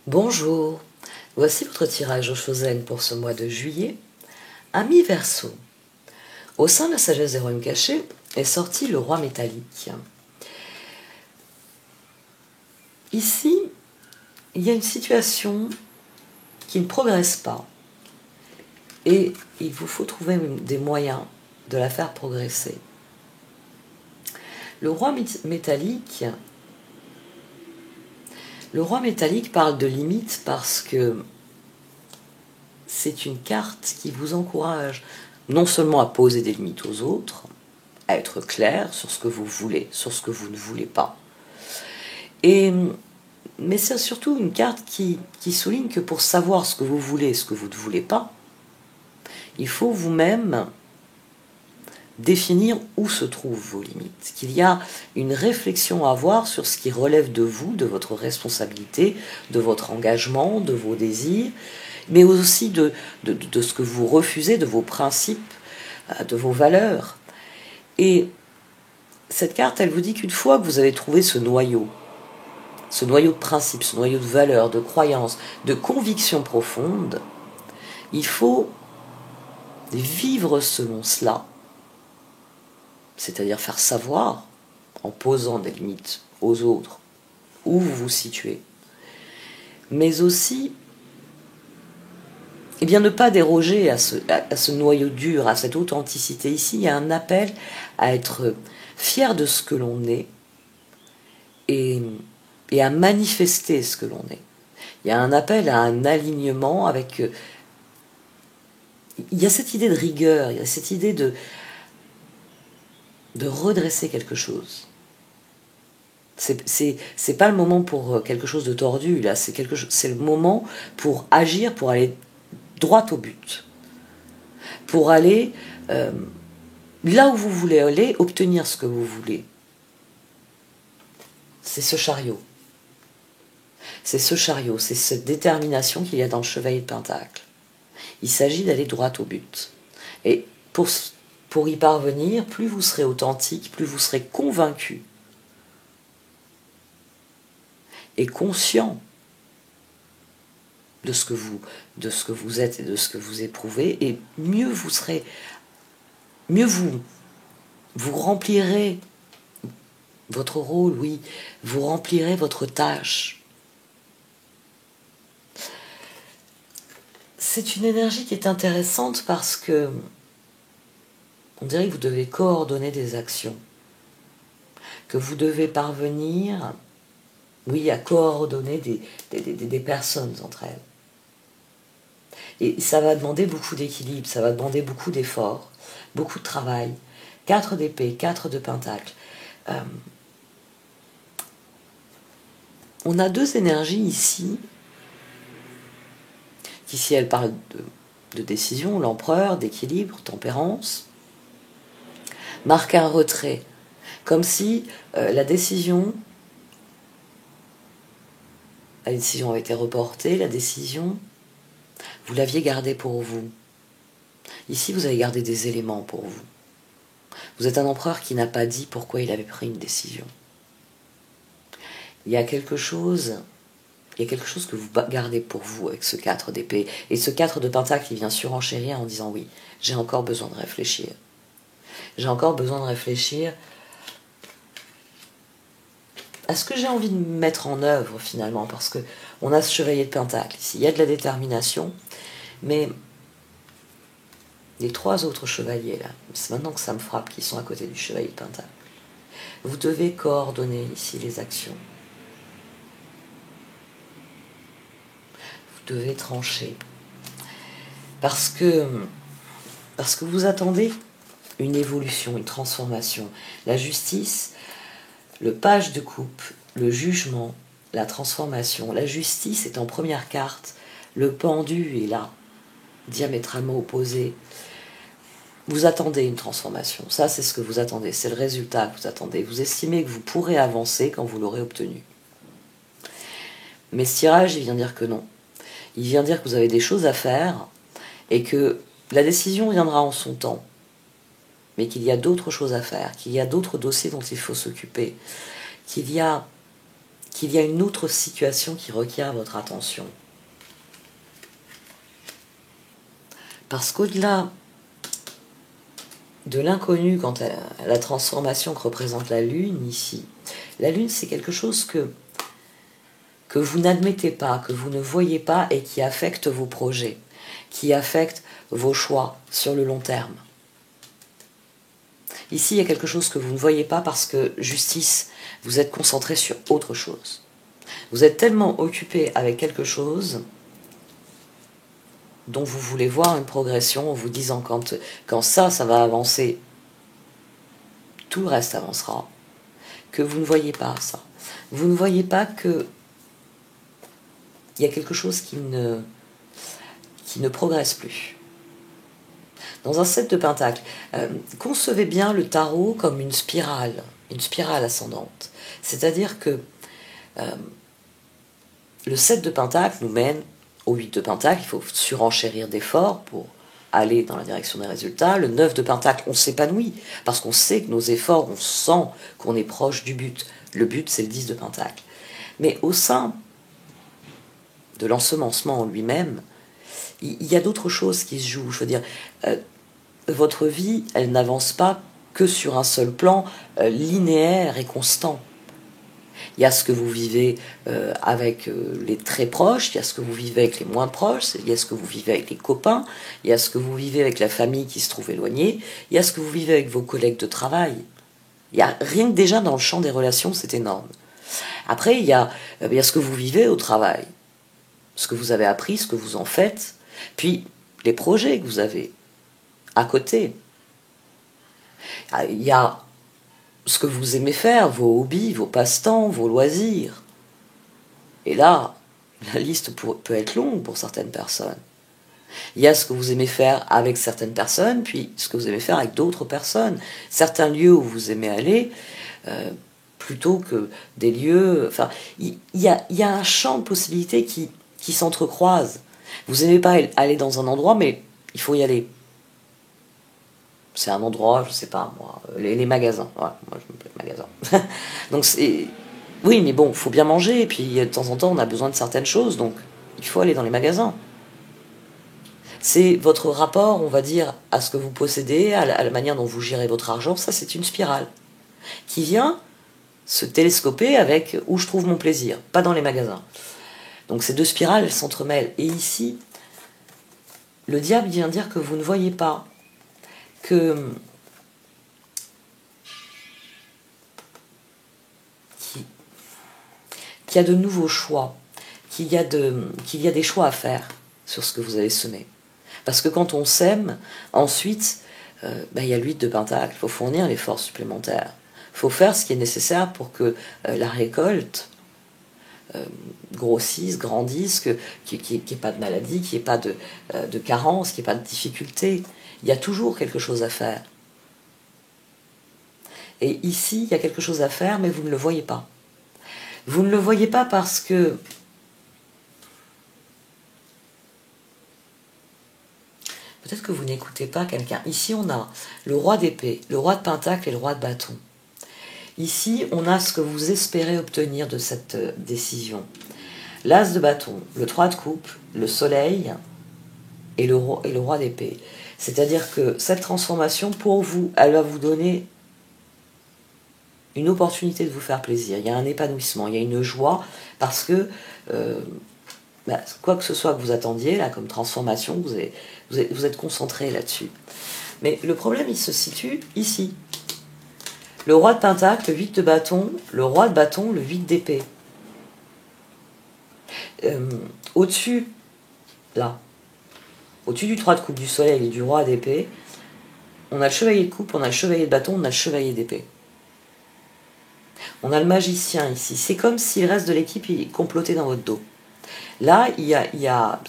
Bonjour, voici votre tirage au Chosen pour ce mois de juillet. Ami Verseau, au sein de la sagesse des royaumes cachés est sorti le roi métallique. Ici, il y a une situation qui ne progresse pas et il vous faut trouver des moyens de la faire progresser. Le roi métallique parle de limites parce que c'est une carte qui vous encourage non seulement à poser des limites aux autres, à être clair sur ce que vous voulez, sur ce que vous ne voulez pas. Mais c'est surtout une carte qui souligne que pour savoir ce que vous voulez et ce que vous ne voulez pas, il faut vous-même définir où se trouvent vos limites, qu'il y a une réflexion à avoir sur ce qui relève de vous, de votre responsabilité, de votre engagement, de vos désirs, mais aussi de ce que vous refusez, de vos principes, de vos valeurs. Et cette carte, elle vous dit qu'une fois que vous avez trouvé ce noyau de principes, ce noyau de valeurs, de croyances, de convictions profondes, il faut vivre selon cela, c'est-à-dire faire savoir, en posant des limites aux autres, où vous vous situez, mais aussi ne pas déroger à ce noyau dur, à cette authenticité. Ici, il y a un appel à être fier de ce que l'on est et à manifester ce que l'on est. Il y a un appel à un alignement avec... il y a cette idée de rigueur, il y a cette idée de redresser quelque chose. C'est pas le moment pour quelque chose de tordu, là, c'est le moment pour agir, pour aller droit au but. Pour aller là où vous voulez aller, obtenir ce que vous voulez. C'est ce chariot. C'est cette détermination qu'il y a dans le chevalier de Pentacle. Il s'agit d'aller droit au but. Et pour y parvenir, plus vous serez authentique, plus vous serez convaincu et conscient de ce que vous êtes et de ce que vous éprouvez, et mieux vous remplirez votre rôle, oui, vous remplirez votre tâche. C'est une énergie qui est intéressante parce que on dirait que vous devez coordonner des actions, que vous devez parvenir, oui, à coordonner des personnes entre elles. Et ça va demander beaucoup d'équilibre, ça va demander beaucoup d'efforts, beaucoup de travail. 4 d'épée, 4 de pentacle. On a deux énergies ici, qui si elles parlent de décision, l'empereur, d'équilibre, tempérance, marque un retrait, comme si la décision avait été reportée, la décision, vous l'aviez gardée pour vous. Ici, vous avez gardé des éléments pour vous. Vous êtes un empereur qui n'a pas dit pourquoi il avait pris une décision. Il y a quelque chose que vous gardez pour vous avec ce 4 d'épée. Et ce 4 de pentacle, il vient surenchérir en disant oui, j'ai encore besoin de réfléchir. J'ai encore besoin de réfléchir à ce que j'ai envie de mettre en œuvre finalement, parce que on a ce chevalier de pentacle ici. Il y a de la détermination, mais les 3 autres chevaliers là, c'est maintenant que ça me frappe, qui sont à côté du chevalier de pentacle. Vous devez coordonner ici les actions. Vous devez trancher. Parce que vous attendez une évolution, une transformation. La justice, le page de coupe, le jugement, la transformation. La justice est en première carte. Le pendu est là, diamétralement opposé. Vous attendez une transformation. Ça, c'est ce que vous attendez. C'est le résultat que vous attendez. Vous estimez que vous pourrez avancer quand vous l'aurez obtenu. Mais ce tirage, il vient dire que non. Il vient dire que vous avez des choses à faire et que la décision viendra en son temps, mais qu'il y a d'autres choses à faire, qu'il y a d'autres dossiers dont il faut s'occuper, qu'il y a qu'il y a une autre situation qui requiert votre attention. Parce qu'au-delà de l'inconnu quant à la transformation que représente la Lune ici, la Lune c'est quelque chose que vous n'admettez pas, que vous ne voyez pas et qui affecte vos projets, qui affecte vos choix sur le long terme. Ici, il y a quelque chose que vous ne voyez pas parce que, justice, vous êtes concentré sur autre chose. Vous êtes tellement occupé avec quelque chose dont vous voulez voir une progression en vous disant quand ça va avancer, tout le reste avancera, que vous ne voyez pas ça. Vous ne voyez pas que il y a quelque chose qui ne progresse plus. Dans un 7 de Pentacle, concevez bien le tarot comme une spirale ascendante. C'est-à-dire que le 7 de Pentacle nous mène au 8 de Pentacle, il faut surenchérir d'efforts pour aller dans la direction des résultats. Le 9 de Pentacle, on s'épanouit, parce qu'on sait que nos efforts, on sent qu'on est proche du but. Le but, c'est le 10 de Pentacle. Mais au sein de l'ensemencement en lui-même, il y a d'autres choses qui se jouent. Je veux dire, votre vie, elle n'avance pas que sur un seul plan linéaire et constant. Il y a ce que vous vivez avec les très proches, il y a ce que vous vivez avec les moins proches, il y a ce que vous vivez avec les copains, il y a ce que vous vivez avec la famille qui se trouve éloignée, il y a ce que vous vivez avec vos collègues de travail. Il y a rien que déjà dans le champ des relations, c'est énorme. Après, il y a ce que vous vivez au travail, ce que vous avez appris, ce que vous en faites, puis les projets que vous avez à côté. Il y a ce que vous aimez faire, vos hobbies, vos passe-temps, vos loisirs. Et là, la liste peut être longue pour certaines personnes. Il y a ce que vous aimez faire avec certaines personnes, puis ce que vous aimez faire avec d'autres personnes. Certains lieux où vous aimez aller, plutôt que des lieux... Enfin, il y a un champ de possibilités qui s'entrecroisent. Vous n'aimez pas aller dans un endroit, mais il faut y aller. C'est un endroit, je sais pas moi, les magasins. Voilà, moi je m'appelle magasin. Donc c'est... Oui, mais bon, il faut bien manger, et puis de temps en temps on a besoin de certaines choses, donc il faut aller dans les magasins. C'est votre rapport, on va dire, à ce que vous possédez, à la manière dont vous gérez votre argent, ça c'est une spirale qui vient se télescoper avec où je trouve mon plaisir, pas dans les magasins. Donc ces deux spirales, elles s'entremêlent. Et ici, le diable vient dire que vous ne voyez pas qu'il y a de nouveaux choix, qu'il y a des choix à faire sur ce que vous avez semé. Parce que quand on sème, ensuite, il y a l'huile de Pentacle, il faut fournir l'effort supplémentaire. Il faut faire ce qui est nécessaire pour que la récolte grossisse, grandisse, qu'il n'y ait pas de maladie, qu'il n'y ait pas de carence, qu'il n'y ait pas de difficulté. Il y a toujours quelque chose à faire. Et ici, il y a quelque chose à faire, mais vous ne le voyez pas. Vous ne le voyez pas parce que peut-être que vous n'écoutez pas quelqu'un. Ici, on a le roi d'épée, le roi de pentacle et le roi de bâton. Ici, on a ce que vous espérez obtenir de cette décision. L'as de bâton, le 3 de coupe, le soleil et le roi d'épée. C'est-à-dire que cette transformation, pour vous, elle va vous donner une opportunité de vous faire plaisir. Il y a un épanouissement, il y a une joie, parce que quoi que ce soit que vous attendiez, là, comme transformation, vous êtes concentré là-dessus. Mais le problème, il se situe ici. Le roi de pentacle, le 8 de bâton, le roi de bâton, le 8 d'épée. Au-dessus, là, au-dessus du 3 de coupe du soleil et du roi d'épée, on a le chevalier de coupe, on a le chevalier de bâton, on a le chevalier d'épée. On a le magicien ici. C'est comme si le reste de l'équipe est comploté dans votre dos. Là, il y a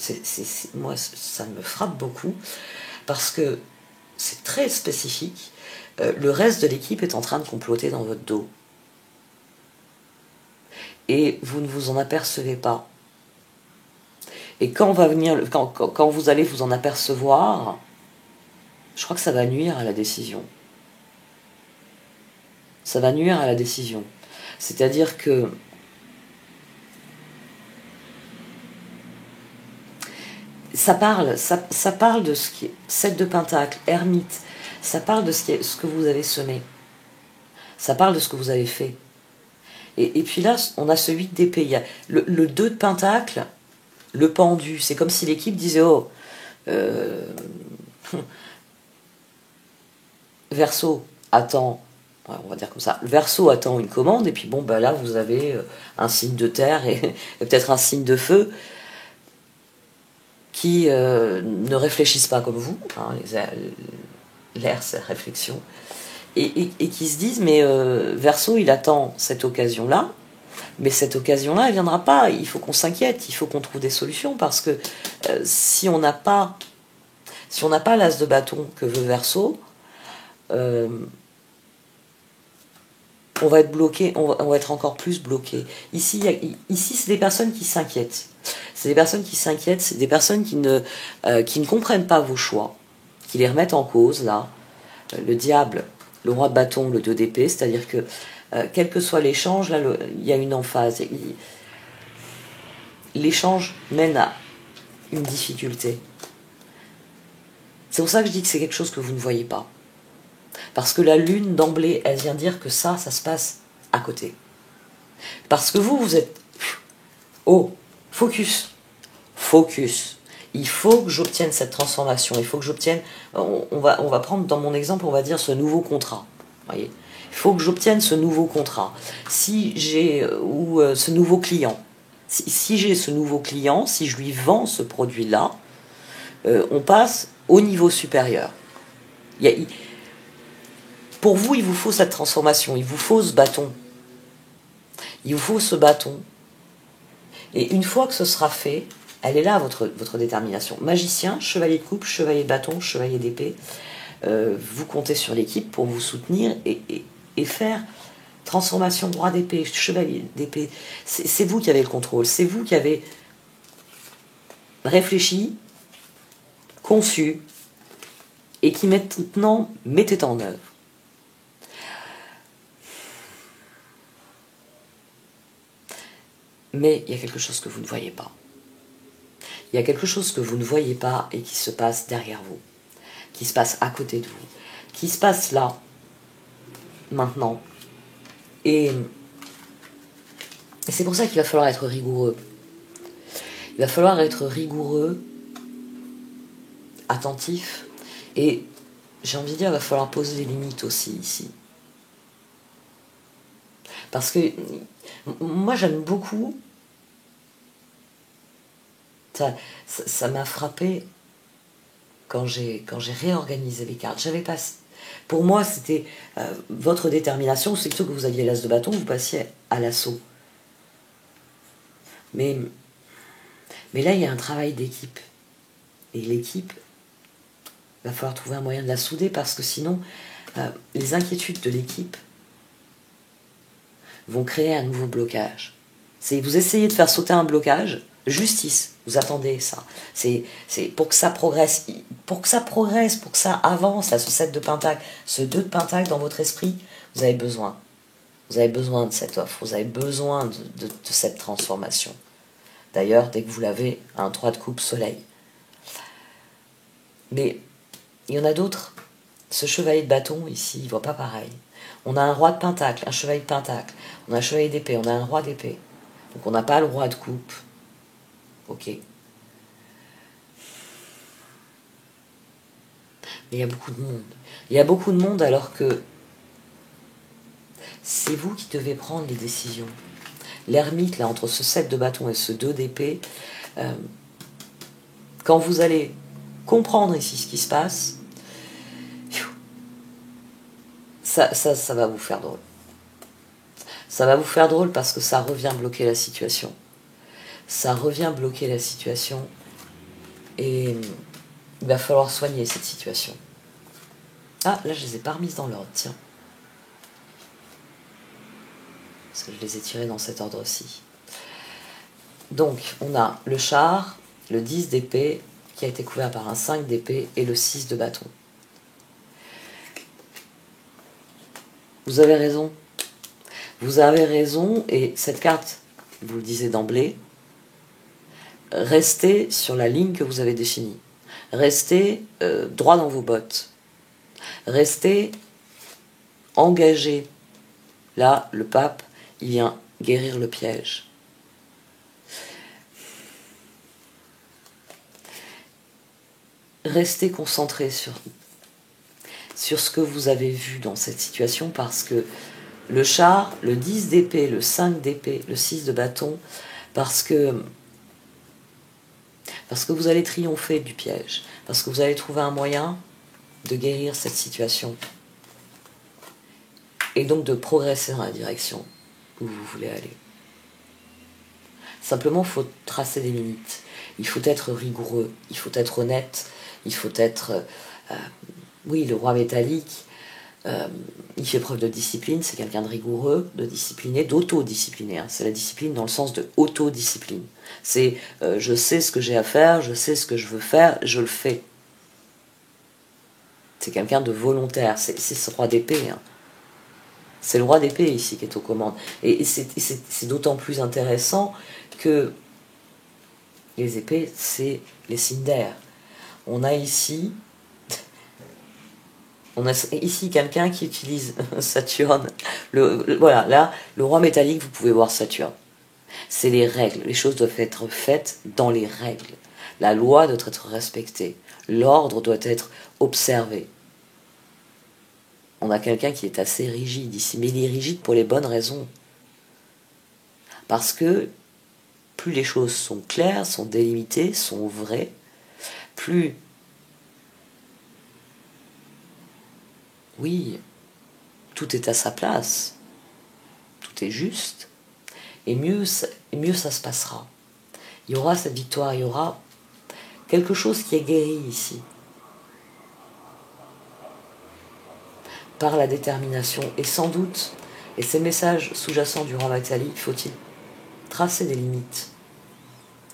moi, ça me frappe beaucoup, parce que c'est très spécifique. Le reste de l'équipe est en train de comploter dans votre dos. Et vous ne vous en apercevez pas. Et quand vous allez vous en apercevoir, je crois que ça va nuire à la décision. Ça va nuire à la décision. C'est-à-dire que ça parle de ce qui est 7 de pentacle, ermite, ça parle de ce que vous avez semé, ça parle de ce que vous avez fait. Et puis là, on a ce 8 d'épée, il y a le 2 de pentacle, le pendu, c'est comme si l'équipe disait, oh, Verseau attend, on va dire comme ça, le Verseau attend une commande, et puis bon, bah là, vous avez un signe de terre et peut-être un signe de feu, qui ne réfléchissent pas comme vous, hein, l'air c'est la réflexion, et qui se disent mais Verseau il attend cette occasion-là, mais cette occasion-là elle ne viendra pas, il faut qu'on s'inquiète, il faut qu'on trouve des solutions, parce que si on n'a pas l'as de bâton que veut Verseau, on va être bloqué, on va être encore plus bloqué. Ici c'est des personnes qui s'inquiètent. C'est des personnes qui s'inquiètent, c'est des personnes qui ne comprennent pas vos choix, qui les remettent en cause, là. Le diable, le roi de bâton, le 2 d'épée, c'est-à-dire que, quel que soit l'échange, là, il y a une emphase. L'échange mène à une difficulté. C'est pour ça que je dis que c'est quelque chose que vous ne voyez pas. Parce que la lune, d'emblée, elle vient dire que ça se passe à côté. Parce que vous êtes... Oh, focus. Il faut que j'obtienne cette transformation. Il faut que j'obtienne... On va prendre, dans mon exemple, on va dire ce nouveau contrat. Voyez, il faut que j'obtienne ce nouveau contrat. Si j'ai... ce nouveau client. Si j'ai ce nouveau client, si je lui vends ce produit-là, on passe au niveau supérieur. Pour vous, il vous faut cette transformation. Il vous faut ce bâton. Il vous faut ce bâton. Et une fois que ce sera fait, elle est là, votre détermination. Magicien, chevalier de coupe, chevalier de bâton, chevalier d'épée. Vous comptez sur l'équipe pour vous soutenir et faire transformation roi d'épée, chevalier d'épée. C'est vous qui avez le contrôle. C'est vous qui avez réfléchi, conçu, et qui maintenant mettez en œuvre. Mais il y a quelque chose que vous ne voyez pas. Il y a quelque chose que vous ne voyez pas et qui se passe derrière vous, qui se passe à côté de vous, qui se passe là, maintenant. Et c'est pour ça qu'il va falloir être rigoureux. Il va falloir être rigoureux, attentif, et j'ai envie de dire, il va falloir poser des limites aussi ici. Parce que moi j'aime beaucoup, ça m'a frappé quand j'ai réorganisé les cartes. J'avais pas, pour moi c'était votre détermination, c'est que vous aviez l'as de bâton, vous passiez à l'assaut. Mais là il y a un travail d'équipe. Et l'équipe, il va falloir trouver un moyen de la souder, parce que sinon les inquiétudes de l'équipe vont créer un nouveau blocage. Vous essayez de faire sauter un blocage, justice, vous attendez ça. C'est pour que ça progresse, pour que ça avance, là, ce 7 de pentacle, ce 2 de pentacle dans votre esprit, vous avez besoin. Vous avez besoin de cette offre, vous avez besoin de cette transformation. D'ailleurs, dès que vous l'avez, un 3 de coupe soleil. Mais il y en a d'autres. Ce chevalier de bâton, ici, il ne voit pas pareil. On a un roi de pentacle, un chevalier de pentacle, on a un chevalier d'épée, on a un roi d'épée. Donc on n'a pas le roi de coupe. Ok. Mais il y a beaucoup de monde. Il y a beaucoup de monde alors que c'est vous qui devez prendre les décisions. L'ermite, là, entre ce 7 de bâton et ce 2 d'épée, quand vous allez comprendre ici ce qui se passe, ça va vous faire drôle. Ça va vous faire drôle parce que ça revient bloquer la situation. Ça revient bloquer la situation et il va falloir soigner cette situation. Ah, là je les ai pas remises dans l'ordre, tiens. Parce que je les ai tirées dans cet ordre-ci. Donc, on a le char, le 10 d'épée, qui a été couvert par un 5 d'épée, et le 6 de bâton. Vous avez raison. Vous avez raison, et cette carte, vous le disiez d'emblée, restez sur la ligne que vous avez définie. Restez droit dans vos bottes. Restez engagé. Là, le pape, il vient guérir le piège. Restez concentré sur ce que vous avez vu dans cette situation, parce que le char, le 10 d'épée, le 5 d'épée, le 6 de bâton, parce que vous allez triompher du piège, parce que vous allez trouver un moyen de guérir cette situation et donc de progresser dans la direction où vous voulez aller. Simplement, il faut tracer des limites, il faut être rigoureux, il faut être honnête, il faut être... oui, le roi métallique, il fait preuve de discipline, c'est quelqu'un de rigoureux, de discipliné, d'autodiscipliné. C'est la discipline dans le sens de autodiscipline. C'est je sais ce que j'ai à faire, je sais ce que je veux faire, je le fais. C'est quelqu'un de volontaire, c'est ce roi d'épée. Hein. C'est le roi d'épée ici qui est aux commandes. Et c'est d'autant plus intéressant que les épées, c'est les signes d'air. On a ici quelqu'un qui utilise Saturne. Voilà, là, le roi métallique, vous pouvez voir Saturne. C'est les règles. Les choses doivent être faites dans les règles. La loi doit être respectée. L'ordre doit être observé. On a quelqu'un qui est assez rigide ici, mais il est rigide pour les bonnes raisons. Parce que plus les choses sont claires, sont délimitées, sont vraies, plus... Oui, tout est à sa place, tout est juste, et mieux ça se passera. Il y aura cette victoire, il y aura quelque chose qui est guéri ici, par la détermination, et sans doute, et ces messages sous-jacents du roi métallique, faut-il tracer des limites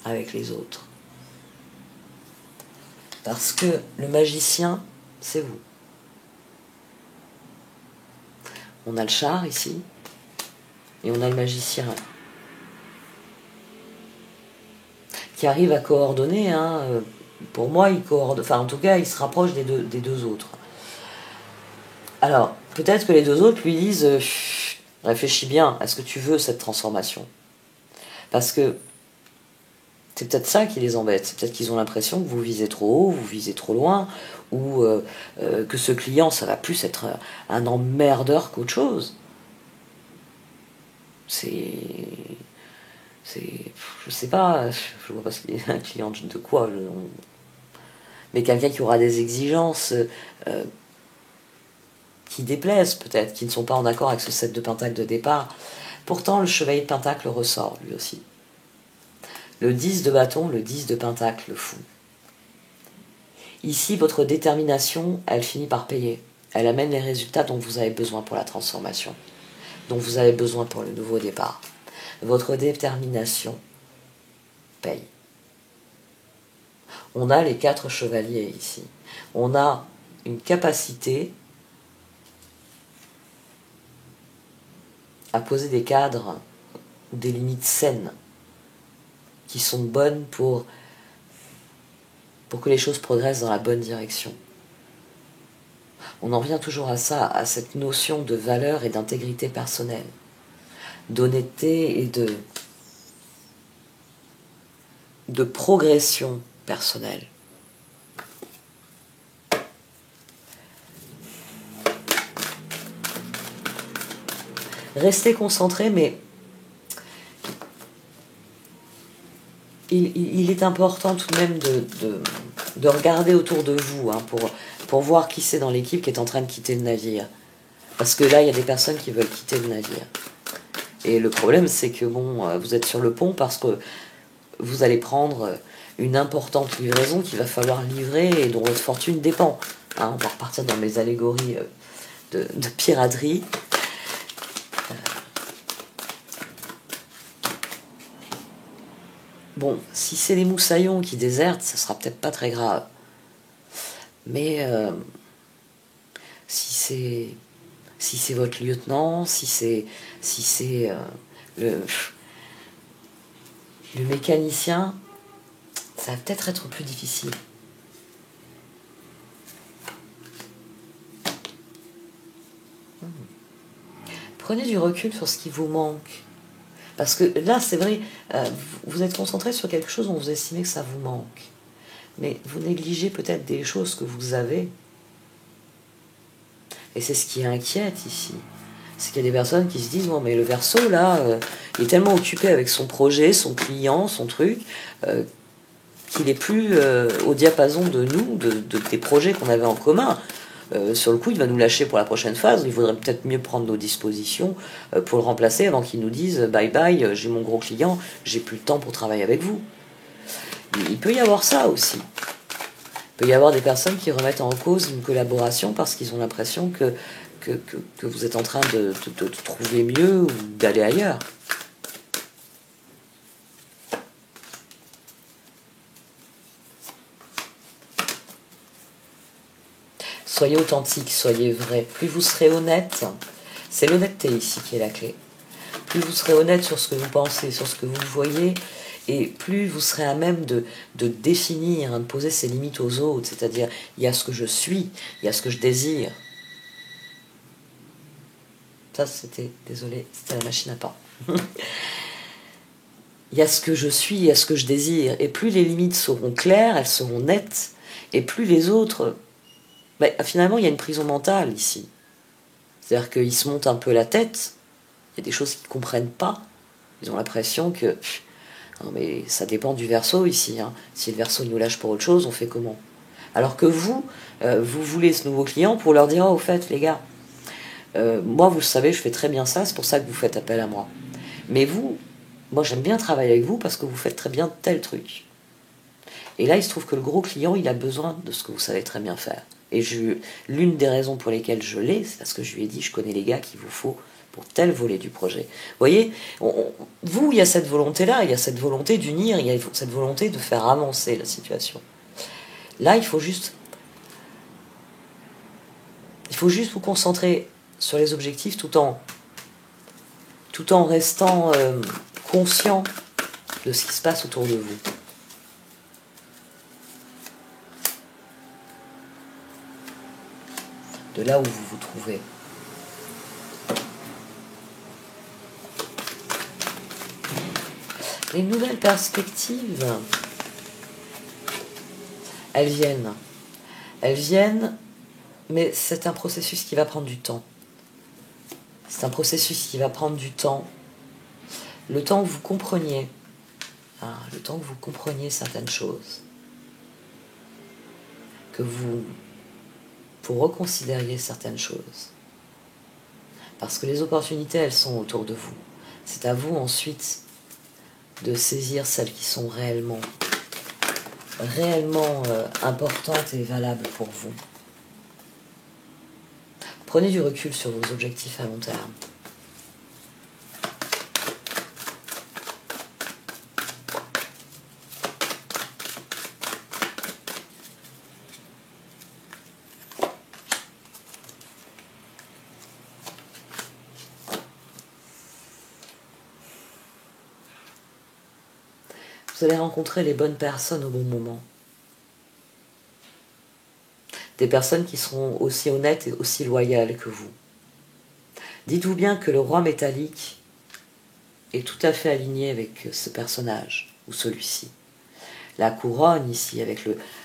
avec les autres. Parce que le magicien, c'est vous. On a le char ici, et on a le magicien qui arrive à coordonner. Hein. Pour moi, il coordonne, enfin en tout cas, il se rapproche des deux autres. Alors, peut-être que les deux autres lui disent réfléchis bien, est-ce que tu veux cette transformation? Parce que c'est peut-être ça qui les embête, c'est peut-être qu'ils ont l'impression que vous visez trop haut, vous visez trop loin, ou que ce client, ça va plus être un emmerdeur qu'autre chose. Je sais pas, je vois pas ce qu'il est un client de quoi, mais quelqu'un qui aura des exigences qui déplaisent peut-être, qui ne sont pas en accord avec ce 7 de pentacle de départ. Pourtant, le chevalier de pentacle ressort, lui aussi. Le 10 de bâton, le 10 de pentacle, le fou. Ici, votre détermination, elle finit par payer. Elle amène les résultats dont vous avez besoin pour la transformation, dont vous avez besoin pour le nouveau départ. Votre détermination paye. On a les 4 chevaliers ici. On a une capacité à poser des cadres ou des limites saines qui sont bonnes pour que les choses progressent dans la bonne direction. On en revient toujours à ça, à cette notion de valeur et d'intégrité personnelle, d'honnêteté et de progression personnelle. Restez concentré, mais il est important tout de même de regarder autour de vous hein, pour voir qui c'est dans l'équipe qui est en train de quitter le navire. Parce que là, il y a des personnes qui veulent quitter le navire. Et le problème, c'est que bon, vous êtes sur le pont parce que vous allez prendre une importante livraison qu'il va falloir livrer et dont votre fortune dépend. Hein, on va repartir dans mes allégories de piraterie. Bon, si c'est les moussaillons qui désertent, ça sera peut-être pas très grave. Mais si c'est votre lieutenant, si c'est le mécanicien, ça va peut-être être plus difficile. Prenez du recul sur ce qui vous manque. Parce que là, c'est vrai, vous êtes concentré sur quelque chose dont vous estimez que ça vous manque. Mais vous négligez peut-être des choses que vous avez. Et c'est ce qui inquiète ici. C'est qu'il y a des personnes qui se disent, non mais le Verseau, là, il est tellement occupé avec son projet, son client, son truc, qu'il n'est plus au diapason de nous, des projets qu'on avait en commun. Sur le coup, il va nous lâcher pour la prochaine phase. Il faudrait peut-être mieux prendre nos dispositions pour le remplacer avant qu'il nous dise bye bye, j'ai mon gros client, j'ai plus le temps pour travailler avec vous. Il peut y avoir ça aussi. Il peut y avoir des personnes qui remettent en cause une collaboration parce qu'ils ont l'impression que vous êtes en train de trouver mieux ou d'aller ailleurs. Soyez authentique, soyez vrai. Plus vous serez honnête, c'est l'honnêteté ici qui est la clé. Plus vous serez honnête sur ce que vous pensez, sur ce que vous voyez, et plus vous serez à même de définir, de poser ses limites aux autres. C'est-à-dire, il y a ce que je suis, il y a ce que je désire. Ça, désolé, c'était la machine à pain. Il y a ce que je suis, il y a ce que je désire. Et plus les limites seront claires, elles seront nettes, et plus les autres... finalement, il y a une prison mentale ici. C'est-à-dire qu'ils se montent un peu la tête, il y a des choses qu'ils ne comprennent pas. Ils ont l'impression que... Non mais ça dépend du Verseau ici. Hein. Si le Verseau nous lâche pour autre chose, on fait comment? Alors que vous, vous voulez ce nouveau client pour leur dire, oh, au fait, les gars, moi, vous le savez, je fais très bien ça, c'est pour ça que vous faites appel à moi. Mais vous, moi, j'aime bien travailler avec vous parce que vous faites très bien tel truc. Et là, il se trouve que le gros client, il a besoin de ce que vous savez très bien faire. Et l'une des raisons pour lesquelles je l'ai, c'est parce que je lui ai dit, je connais les gars qu'il vous faut pour tel volet du projet. Vous voyez, vous, il y a cette volonté-là, il y a cette volonté d'unir, il y a cette volonté de faire avancer la situation. Là, il faut juste vous concentrer sur les objectifs tout en restant conscient de ce qui se passe autour de vous. De là où vous vous trouvez. Les nouvelles perspectives, elles viennent. Elles viennent, mais c'est un processus qui va prendre du temps. C'est un processus qui va prendre du temps. Le temps que vous compreniez, le temps que vous compreniez certaines choses, que vous reconsidériez certaines choses. Parce que les opportunités, elles sont autour de vous. C'est à vous ensuite de saisir celles qui sont réellement importantes et valables pour vous. Prenez du recul sur vos objectifs à long terme. Vous allez rencontrer les bonnes personnes au bon moment. Des personnes qui seront aussi honnêtes et aussi loyales que vous. Dites-vous bien que le roi métallique est tout à fait aligné avec ce personnage, ou celui-ci. La couronne ici, avec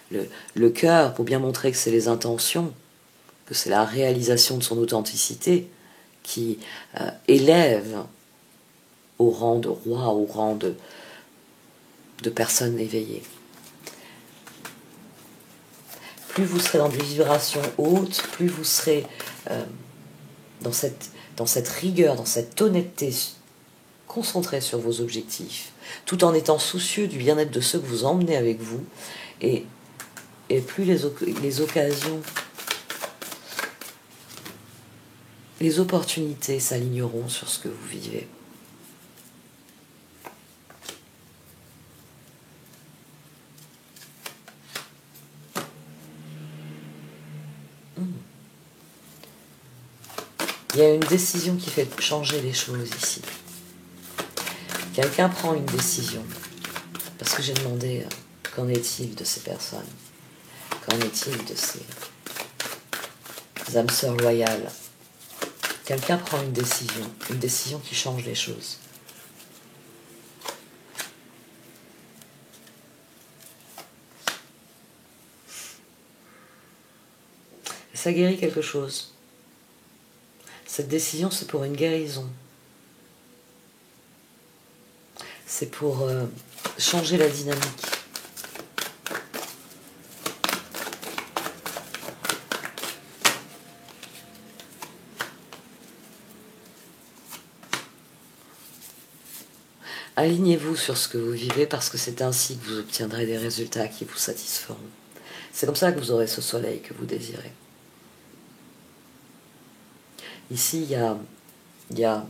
le cœur, pour bien montrer que c'est les intentions, que c'est la réalisation de son authenticité, qui élève au rang de roi, au rang de personnes éveillées. Plus vous serez dans des vibrations hautes, plus vous serez dans cette rigueur, dans cette honnêteté, concentré sur vos objectifs, tout en étant soucieux du bien-être de ceux que vous emmenez avec vous, et plus les occasions, les opportunités s'aligneront sur ce que vous vivez. Il y a une décision qui fait changer les choses ici. Quelqu'un prend une décision. Parce que j'ai demandé Qu'en est-il de ces personnes? Qu'en est-il de ces âmes sœurs loyales? Quelqu'un prend une décision qui change les choses. Et ça guérit quelque chose. Cette décision, c'est pour une guérison. C'est pour changer la dynamique. Alignez-vous sur ce que vous vivez parce que c'est ainsi que vous obtiendrez des résultats qui vous satisferont. C'est comme ça que vous aurez ce soleil que vous désirez. Ici, il y a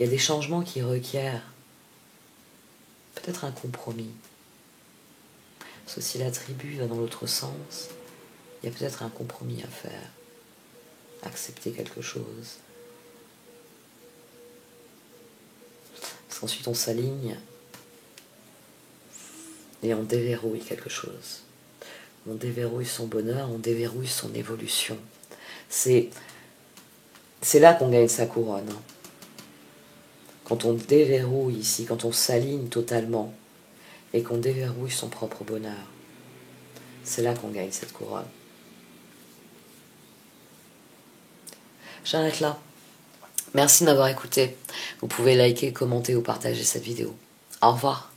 des changements qui requièrent peut-être un compromis. Parce que si la tribu va dans l'autre sens, il y a peut-être un compromis à faire. Accepter quelque chose. Parce qu'ensuite on s'aligne et on déverrouille quelque chose. On déverrouille son bonheur, on déverrouille son évolution. C'est là qu'on gagne sa couronne. Quand on déverrouille ici, quand on s'aligne totalement et qu'on déverrouille son propre bonheur, c'est là qu'on gagne cette couronne. J'arrête là. Merci de m'avoir écouté. Vous pouvez liker, commenter ou partager cette vidéo. Au revoir.